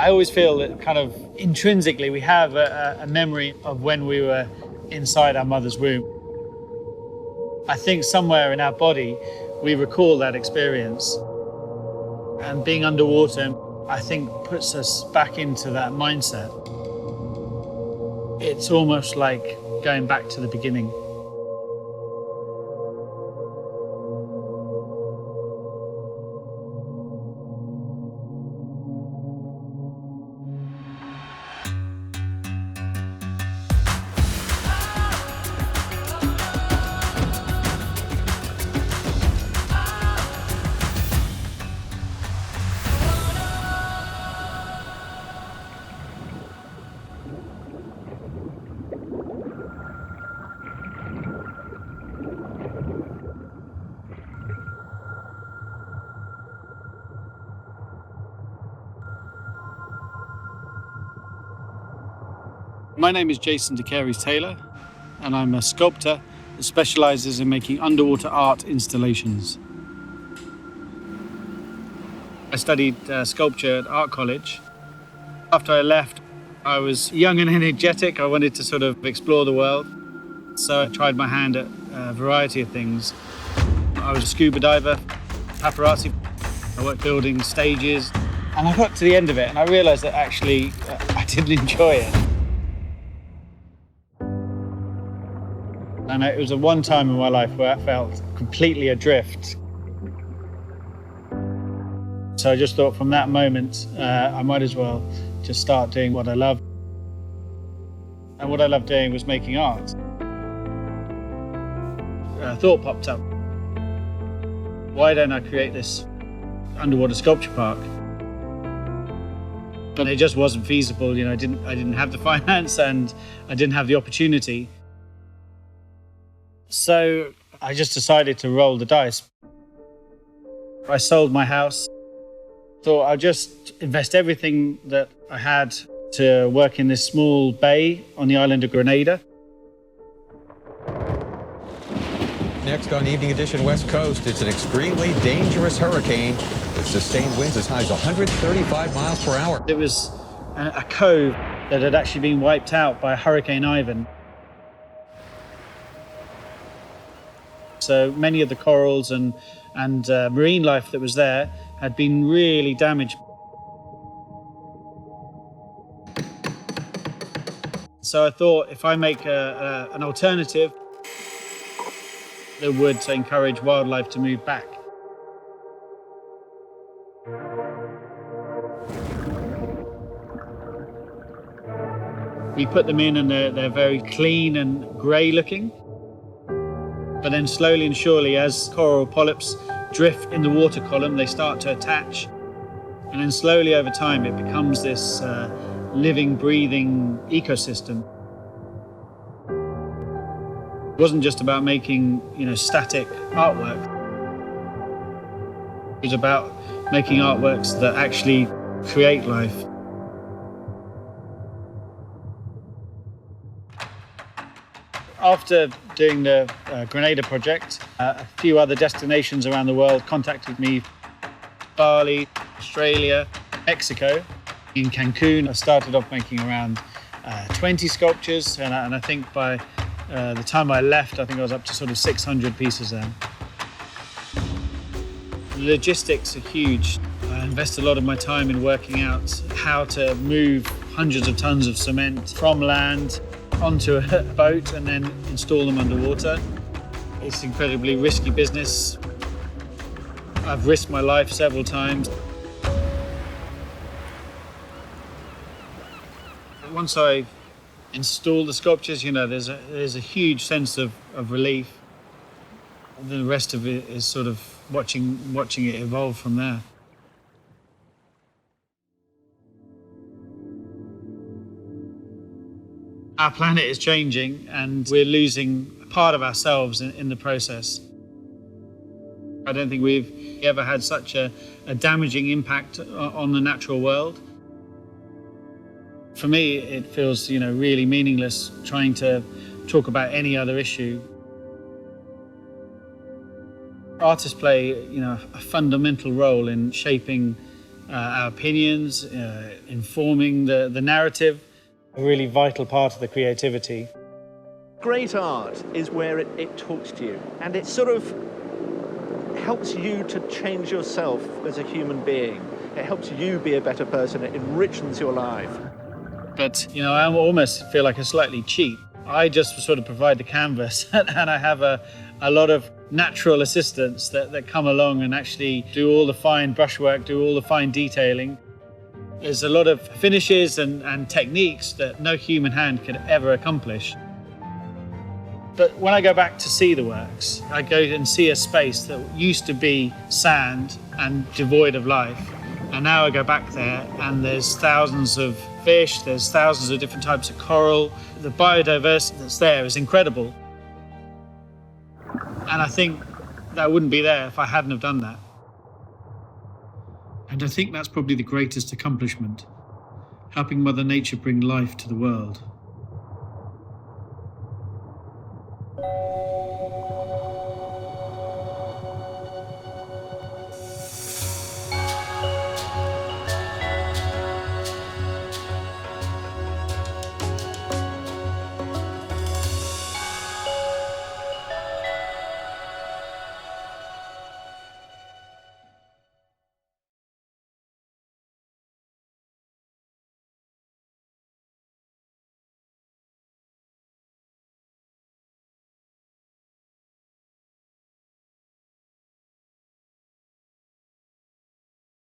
I always feel that kind of intrinsically we have a memory of when we were inside our mother's womb. I think somewhere in our body we recall that experience. And being underwater, I think, puts us back into that mindset. It's almost like going back to the beginning. My name is Jason deCaires Taylor, and I'm a sculptor that specialises in making underwater art installations. I studied sculpture at art college. After I left, I was young and energetic. I wanted to sort of explore the world. So I tried my hand at a variety of things. I was a scuba diver, paparazzi. I worked building stages. And I got to the end of it and I realised that actually I didn't enjoy it. And it was a one time in my life where I felt completely adrift. So I just thought from that moment, I might as well just start doing what I love. And what I loved doing was making art. A thought popped up. Why don't I create this underwater sculpture park? But it just wasn't feasible. You know, I didn't have the finance and I didn't have the opportunity. So I just decided to roll the dice. I sold my house. Thought I'll just invest everything that I had to work in this small bay on the island of Grenada. Next on Evening Edition West Coast, it's an extremely dangerous hurricane with sustained winds as high as 135 miles per hour. It was a cove that had actually been wiped out by Hurricane Ivan. So many of the corals and marine life that was there had been really damaged. So I thought if I make an alternative that would encourage wildlife to move back. We put them in and they're very clean and grey looking. But then slowly and surely, as coral polyps drift in the water column, they start to attach. And then slowly over time, it becomes this living, breathing ecosystem. It wasn't just about making, static artwork. It was about making artworks that actually create life. After doing the Grenada project, a few other destinations around the world contacted me. Bali, Australia, Mexico. In Cancun, I started off making around 20 sculptures, and I think by the time I left, I think I was up to sort of 600 pieces then. The logistics are huge. I invest a lot of my time in working out how to move hundreds of tons of cement from land onto a boat and then install them underwater. It's incredibly risky business. I've risked my life several times. Once I install the sculptures, there's a huge sense of relief. The rest of it is sort of watching it evolve from there. Our planet is changing and we're losing part of ourselves in the process. I don't think we've ever had such a damaging impact on the natural world. For me, it feels, really meaningless trying to talk about any other issue. Artists play, a fundamental role in shaping our opinions, informing the narrative, a really vital part of the creativity. Great art is where it talks to you, and it sort of helps you to change yourself as a human being. It helps you be a better person. It enriches your life. But, I almost feel like a slightly cheat. I just sort of provide the canvas and I have a lot of natural assistants that come along and actually do all the fine brushwork, do all the fine detailing. There's a lot of finishes and techniques that no human hand could ever accomplish. But when I go back to see the works, I go and see a space that used to be sand and devoid of life. And now I go back there and there's thousands of fish, there's thousands of different types of coral. The biodiversity that's there is incredible. And I think that wouldn't be there if I hadn't have done that. And I think that's probably the greatest accomplishment, helping Mother Nature bring life to the world.